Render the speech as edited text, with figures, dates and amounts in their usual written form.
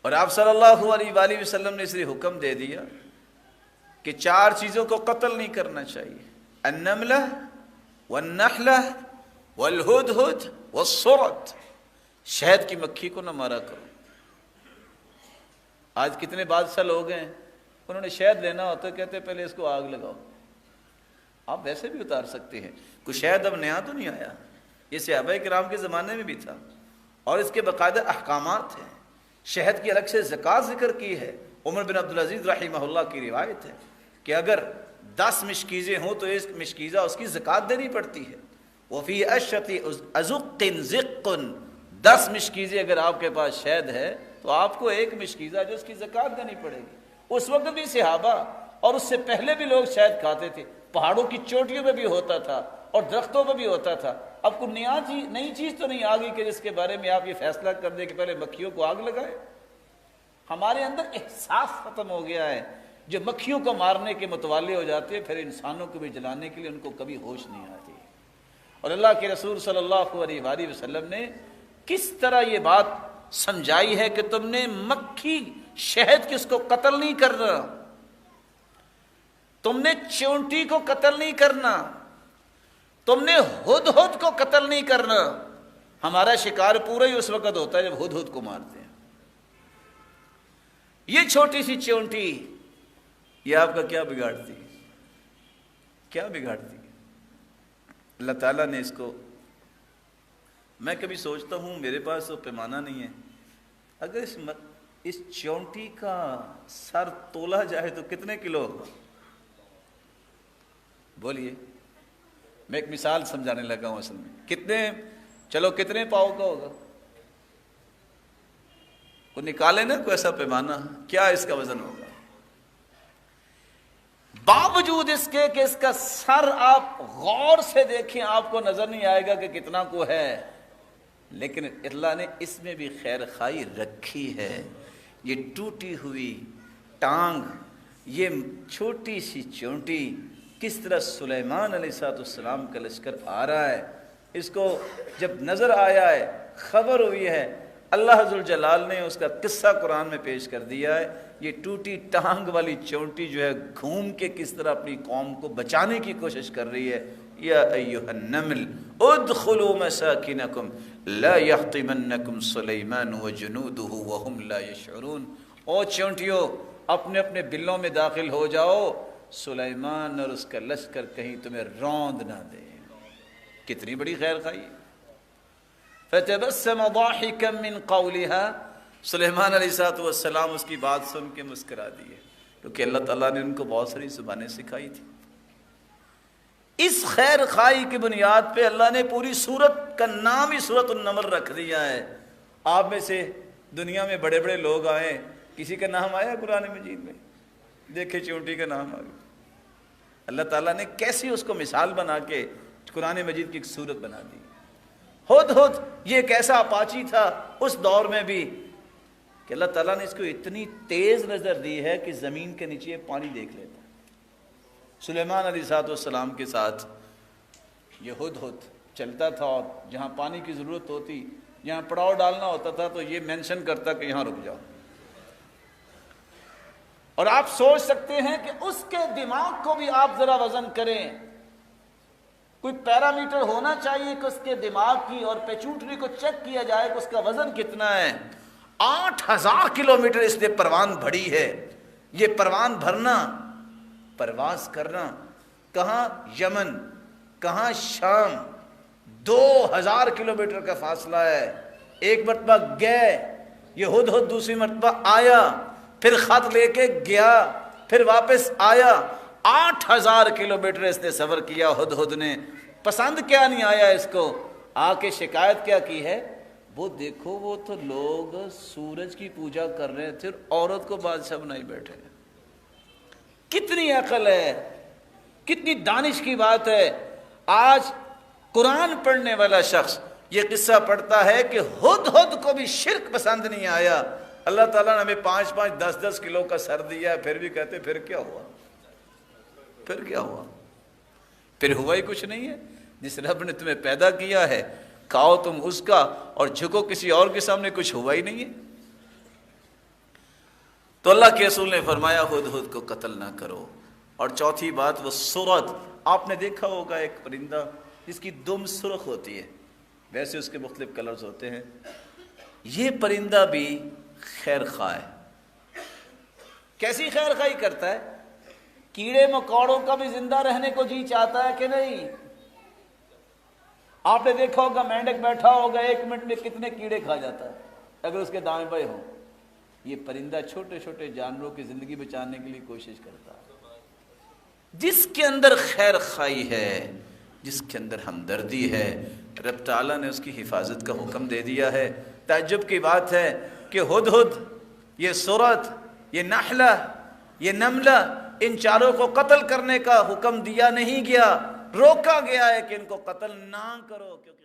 اور آپ صلی اللہ علیہ وآلہ وسلم نے اس لیے حکم دے دیا کہ 4 چیزوں کو قتل نہیں کرنا چاہیے، النملہ والنحلہ والہدہد والصرد، شہد کی مکھی کو نہ مارا کرو۔ آج کتنے بادشاہ لوگ ہیں، انہوں نے شہد لینا ہوتا ہے کہتے ہیں پہلے اس کو آگ لگاؤ۔ آپ ویسے بھی اتار سکتے ہیں، کوئی شہد اب نیا تو نہیں آیا، یہ صحابہ کرام کے زمانے میں بھی تھا، اور اس کے باقاعدہ احکامات ہیں۔ شہد کی الگ سے زکوٰۃ ذکر کی ہے، عمر بن عبدالعزیز رحمہ اللہ کی روایت ہے کہ اگر 10 مشکیزیں ہوں تو ایک مشکیزہ اس کی زکوٰۃ دینی پڑتی ہے۔ وفی اشرۃ ازق زق، 10 مشکیزیں اگر آپ کے پاس شہد ہے تو آپ کو 1 مشکیزہ جو اس کی زکوٰۃ دینی پڑے گی۔ اس وقت بھی صحابہ اور اس سے پہلے بھی لوگ شہد کھاتے تھے، پہاڑوں کی چوٹیوں پہ بھی ہوتا تھا اور درختوں پہ بھی ہوتا تھا۔ اب کوئی نئی چیز تو نہیں آ گئی کہ جس کے بارے میں آپ یہ فیصلہ کر دیں کہ پہلے مکھیوں کو آگ لگائے۔ ہمارے اندر احساس ختم ہو گیا ہے، جو مکھیوں کو مارنے کے متوالے ہو جاتے ہیں پھر انسانوں کو بھی جلانے کے لیے ان کو کبھی ہوش نہیں آتی۔ اور اللہ کے رسول صلی اللہ علیہ وآلہ وسلم نے کس طرح یہ بات سمجھائی ہے کہ تم نے مکھی شہد کی اس کو قتل نہیں کرنا، تم نے چونٹی کو قتل نہیں کرنا، تم نے ہدہد کو قتل نہیں کرنا۔ ہمارا شکار پورا ہی اس وقت ہوتا ہے جب ہدہد کو مارتے ہیں۔ یہ چھوٹی سی چونٹی یہ آپ کا کیا بگاڑتی ہے؟ کیا بگاڑتی ہے؟ اللہ تعالیٰ نے اس کو، میں کبھی سوچتا ہوں میرے پاس تو پیمانہ نہیں ہے، اگر اس چونٹی کا سر تولا جائے تو کتنے کلو ہوگا؟ بولیے، میں ایک مثال سمجھانے لگا ہوں، اصل میں کتنے پاؤ کا ہوگا؟ وہ نکالے نا کوئی ایسا پیمانہ، کیا اس کا وزن ہوگا؟ باوجود اس کے کہ اس کا سر آپ غور سے دیکھیں آپ کو نظر نہیں آئے گا کہ کتنا کو ہے، لیکن اللہ نے اس میں بھی خیر خائی رکھی ہے۔ یہ ٹوٹی ہوئی ٹانگ، یہ چھوٹی سی چونٹی، کس طرح سلیمان علیہ السلام کا لشکر آ رہا ہے، اس کو جب نظر آیا ہے، خبر ہوئی ہے، اللہ ذوالجلال نے اس کا قصہ قرآن میں پیش کر دیا ہے۔ یہ ٹوٹی ٹانگ والی چونٹی جو ہے گھوم کے کس طرح اپنی قوم کو بچانے کی کوشش کر رہی ہے۔ یا ایھا النمل ادخلوا مساکنکم لا یحطمنکم سلیمان وجنودہ وہم لا یشعرون۔ او چونٹیوں، اپنے اپنے بلوں میں داخل ہو جاؤ، سلیمان اور اس کا لشکر کہیں تمہیں روند نہ دے۔ کتنی بڑی خیر خواہی۔ فتبسم ضاحکا من قولها، سلیمان علیہ السلام اس کی بات سن کے مسکرا دیے، کیونکہ اللہ تعالیٰ نے ان کو بہت ساری زبانیں سکھائی تھی۔ اس خیر خواہی کی بنیاد پہ اللہ نے پوری سورت کا نام ہی سورۃ النمل رکھ دیا ہے۔ آپ میں سے دنیا میں بڑے بڑے لوگ آئے، کسی کا نام آیا قرآن مجید میں؟ دیکھے چونٹی کا نام آ گیا۔ اللہ تعالیٰ نے کیسی اس کو مثال بنا کے قرآن مجید کی ایک سورت بنا دی۔ ہدہد یہ ایک ایسا اپاچی تھا اس دور میں بھی کہ اللہ تعالیٰ نے اس کو اتنی تیز نظر دی ہے کہ زمین کے نیچے پانی دیکھ لیتا۔ سلیمان علیہ السلام کے ساتھ یہ ہدہد چلتا تھا، اور جہاں پانی کی ضرورت ہوتی، جہاں پڑاؤ ڈالنا ہوتا تھا تو یہ مینشن کرتا کہ یہاں رک جاؤ۔ اور آپ سوچ سکتے ہیں کہ اس کے دماغ کو بھی آپ ذرا وزن کریں، کوئی پیرامیٹر ہونا چاہیے کہ اس کے دماغ کی اور پیچوٹری کو چیک کیا جائے کہ اس کا وزن کتنا ہے۔ 8000 کلومیٹر اس نے پروان بھری ہے۔ یہ پروان بھرنا، پرواز کرنا، کہاں یمن، کہاں شام، 2000 کلومیٹر کا فاصلہ ہے۔ ایک مرتبہ گئے یہ ہدہد، دوسری مرتبہ آیا، پھر خط لے کے گیا، پھر واپس آیا۔ 8000 کلومیٹر اس نے سفر کیا ہدہد نے۔ پسند کیا نہیں آیا اس کو، آ کے شکایت کیا کی ہے؟ وہ دیکھو وہ تو لوگ سورج کی پوجا کر رہے تھے، عورت کو بادشاہ بنائی بیٹھے۔ کتنی عقل ہے، کتنی دانش کی بات ہے۔ آج قرآن پڑھنے والا شخص یہ قصہ پڑھتا ہے کہ ہدہد کو بھی شرک پسند نہیں آیا۔ اللہ تعالیٰ نے ہمیں 5-5 10-10 کلو کا سر دیا ہے، پھر بھی کہتے پھر کیا ہوا؟ پھر کیا ہوا؟ پھر ہوا ہی کچھ نہیں ہے۔ جس رب نے تمہیں پیدا کیا ہے کھاؤ تم اس کا، اور جھکو کسی اور کے سامنے، کچھ ہوا ہی نہیں ہے۔ تو اللہ کے رسول نے فرمایا ہدہد کو قتل نہ کرو۔ اور چوتھی بات وہ سرت، آپ نے دیکھا ہوگا ایک پرندہ جس کی دم سرخ ہوتی ہے، ویسے اس کے مختلف کلرز ہوتے ہیں، یہ پرندہ بھی خیر خواہ ہے۔ کیسی خیر خواہی کرتا ہے؟ کیڑے مکوڑوں کا بھی زندہ رہنے کو جی چاہتا ہے کہ نہیں؟ آپ نے دیکھا ہوگا مینڈک بیٹھا ہوگا 1 منٹ میں کتنے کیڑے کھا جاتا ہے اگر اس کے دائیں بائیں ہوں۔ یہ پرندہ چھوٹے چھوٹے جانوروں کی زندگی بچانے کے لیے کوشش کرتا ہے۔ جس کے اندر خیر خواہی ہے، جس کے اندر ہمدردی ہے، رب تعالیٰ نے اس کی حفاظت کا حکم دے دیا ہے۔ تعجب کی بات ہے کہ ہدہد، یہ سرت، یہ نحلہ، یہ نملہ، ان چاروں کو قتل کرنے کا حکم دیا نہیں گیا، روکا گیا ہے کہ ان کو قتل نہ کرو، کیونکہ